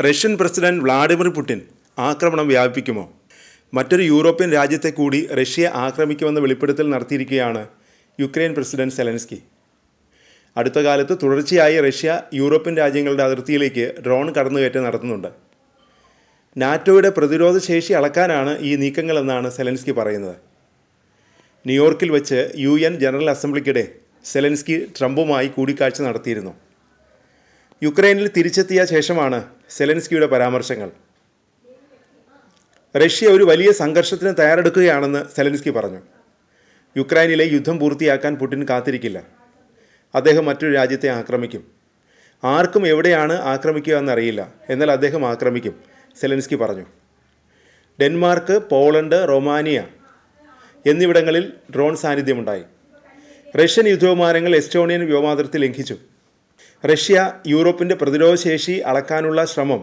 Russian president Vladimir Putin ആക്രമണം വ്യാപിപ്പിക്കുമോ? മറ്റൊരു European രാജ്യത്തെ കൂടി റഷ്യ ആക്രമിക്കുമെന്ന വെളിപ്പെടുത്തൽ നടത്തിയിരിക്കുകയാണ് യുക്രൈൻ പ്രസിഡന്റ് സെലൻസ്കി. അടുത്ത കാലത്ത് തുടർച്ചയായി റഷ്യ യൂറോപ്യൻ രാജ്യങ്ങളുടെ അതിർത്തിയിലേക്ക് ഡ്രോൺ കടന്നുകയറ്റം നടത്തുന്നുണ്ട്. നാറ്റോയുടെ പ്രതിരോധ ശേഷി അളക്കാനാണ് ഈ നീക്കങ്ങളെന്നാണ് സെലൻസ്കി പറയുന്നത്. ന്യൂയോർക്കിൽ വെച്ച് UN ജനറൽ അസംബ്ലിക്കിടെ സെലൻസ്കി ട്രംപുമായി കൂടിക്കാഴ്ച നടത്തിയിരുന്നു. യുക്രൈനിൽ തിരിച്ചെത്തിയ ശേഷമാണ് സെലൻസ്കിയുടെ പരാമർശങ്ങൾ. റഷ്യ ഒരു വലിയ സംഘർഷത്തിന് തയ്യാറെടുക്കുകയാണെന്ന് സെലൻസ്കി പറഞ്ഞു. യുക്രൈനിലെ യുദ്ധം പൂർത്തിയാക്കാൻ പുടിൻ കാത്തിരിക്കില്ല. അദ്ദേഹം മറ്റൊരു രാജ്യത്തെ ആക്രമിക്കും. ആർക്കും എവിടെയാണ് ആക്രമിക്കുക എന്നറിയില്ല, എന്നാൽ അദ്ദേഹം ആക്രമിക്കും, സെലൻസ്കി പറഞ്ഞു. ഡെൻമാർക്ക്, പോളണ്ട്, റൊമാനിയ എന്നിവിടങ്ങളിൽ ഡ്രോൺ സാന്നിധ്യമുണ്ടായി. റഷ്യൻ യുദ്ധവിമാനങ്ങൾ എസ്റ്റോണിയൻ വ്യോമാതിർത്തി ലംഘിച്ചു. റഷ്യ യൂറോപ്പിൻ്റെ പ്രതിരോധശേഷി അളക്കാനുള്ള ശ്രമം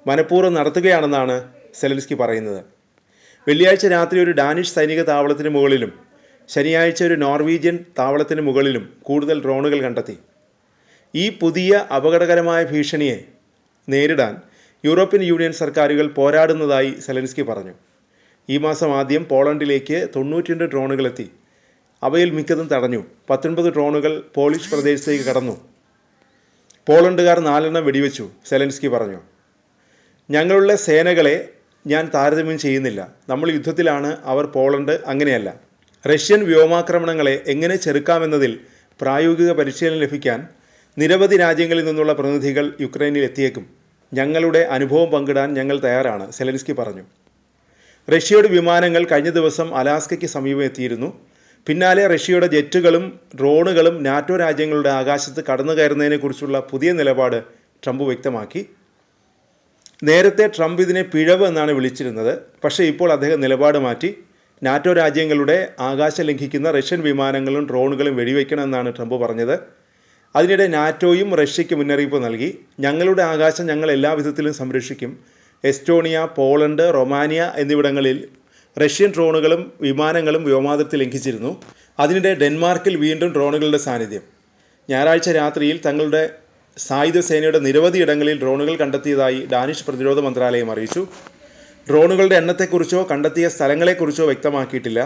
മനഃപൂർവ്വം നടത്തുകയാണെന്നാണ് സെലൻസ്കി പറയുന്നത്. വെള്ളിയാഴ്ച രാത്രി ഒരു ഡാനിഷ് സൈനിക താവളത്തിന് മുകളിലും ശനിയാഴ്ച ഒരു നോർവീജിയൻ താവളത്തിന് മുകളിലും കൂടുതൽ ഡ്രോണുകൾ കണ്ടെത്തി. ഈ പുതിയ അപകടകരമായ ഭീഷണിയെ നേരിടാൻ യൂറോപ്യൻ യൂണിയൻ സർക്കാരുകൾ പോരാടുന്നതായി സെലൻസ്കി പറഞ്ഞു. ഈ മാസം ആദ്യം പോളണ്ടിലേക്ക് 92 ഡ്രോണുകളെത്തി. അവയിൽ മിക്കതും തടഞ്ഞു. 19 ഡ്രോണുകൾ പോളിഷ് പ്രദേശത്തേക്ക് കടന്നു. പോളണ്ടുകാർ 4 വെടിവെച്ചു, സെലൻസ്കി പറഞ്ഞു. ഞങ്ങളുടെ സേനകളെ ഞാൻ താരതമ്യം ചെയ്യുന്നില്ല. നമ്മൾ യുദ്ധത്തിലാണ്, അവർ പോളണ്ട് അങ്ങനെയല്ല. റഷ്യൻ വ്യോമാക്രമണങ്ങളെ എങ്ങനെ ചെറുക്കാമെന്നതിൽ പ്രായോഗിക പരിശീലനം ലഭിക്കാൻ നിരവധി രാജ്യങ്ങളിൽ നിന്നുള്ള പ്രതിനിധികൾ യുക്രൈനിൽ എത്തിയേക്കും. ഞങ്ങളുടെ അനുഭവം പങ്കിടാൻ ഞങ്ങൾ തയ്യാറാണ്, സെലൻസ്കി പറഞ്ഞു. റഷ്യയുടെ വിമാനങ്ങൾ കഴിഞ്ഞ ദിവസം അലാസ്കയ്ക്ക് സമീപം എത്തിയിരുന്നു. പിന്നാലെ റഷ്യയുടെ ജെറ്റുകളും ഡ്രോണുകളും നാറ്റോ രാജ്യങ്ങളുടെ ആകാശത്ത് കടന്നു കയറുന്നതിനെക്കുറിച്ചുള്ള പുതിയ നിലപാട് ട്രംപ് വ്യക്തമാക്കി. നേരത്തെ ട്രംപ് ഇതിനെ പിഴവ് എന്നാണ് വിളിച്ചിരുന്നത്. പക്ഷേ ഇപ്പോൾ അദ്ദേഹം നിലപാട് മാറ്റി. നാറ്റോ രാജ്യങ്ങളുടെ ആകാശം ലംഘിക്കുന്ന റഷ്യൻ വിമാനങ്ങളും ഡ്രോണുകളും വെടിവെക്കണമെന്നാണ് ട്രംപ് പറഞ്ഞത്. അതിനിടെ നാറ്റോയും റഷ്യയ്ക്ക് മുന്നറിയിപ്പ് നൽകി. ഞങ്ങളുടെ ആകാശം ഞങ്ങൾ എല്ലാ വിധത്തിലും സംരക്ഷിക്കും. എസ്റ്റോണിയ, പോളണ്ട്, റൊമാനിയ എന്നിവിടങ്ങളിൽ റഷ്യൻ ഡ്രോണുകളും വിമാനങ്ങളും വ്യോമാതിർത്തി ലംഘിച്ചിരുന്നു. അതിനിടെ ഡെൻമാർക്കിൽ വീണ്ടും ഡ്രോണുകളുടെ സാന്നിധ്യം. ഞായറാഴ്ച രാത്രിയിൽ തങ്ങളുടെ സായുധ സേനയുടെ നിരവധി ഇടങ്ങളിൽ ഡ്രോണുകൾ കണ്ടെത്തിയതായി ഡാനിഷ് പ്രതിരോധ മന്ത്രാലയം അറിയിച്ചു. ഡ്രോണുകളുടെ എണ്ണത്തെക്കുറിച്ചോ കണ്ടെത്തിയ സ്ഥലങ്ങളെക്കുറിച്ചോ വ്യക്തമാക്കിയിട്ടില്ല.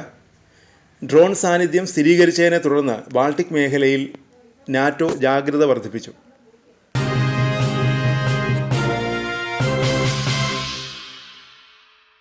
ഡ്രോൺ സാന്നിധ്യം സ്ഥിരീകരിച്ചതിനെ തുടർന്ന് ബാൾട്ടിക് മേഖലയിൽ നാറ്റോ ജാഗ്രത വർദ്ധിപ്പിച്ചു.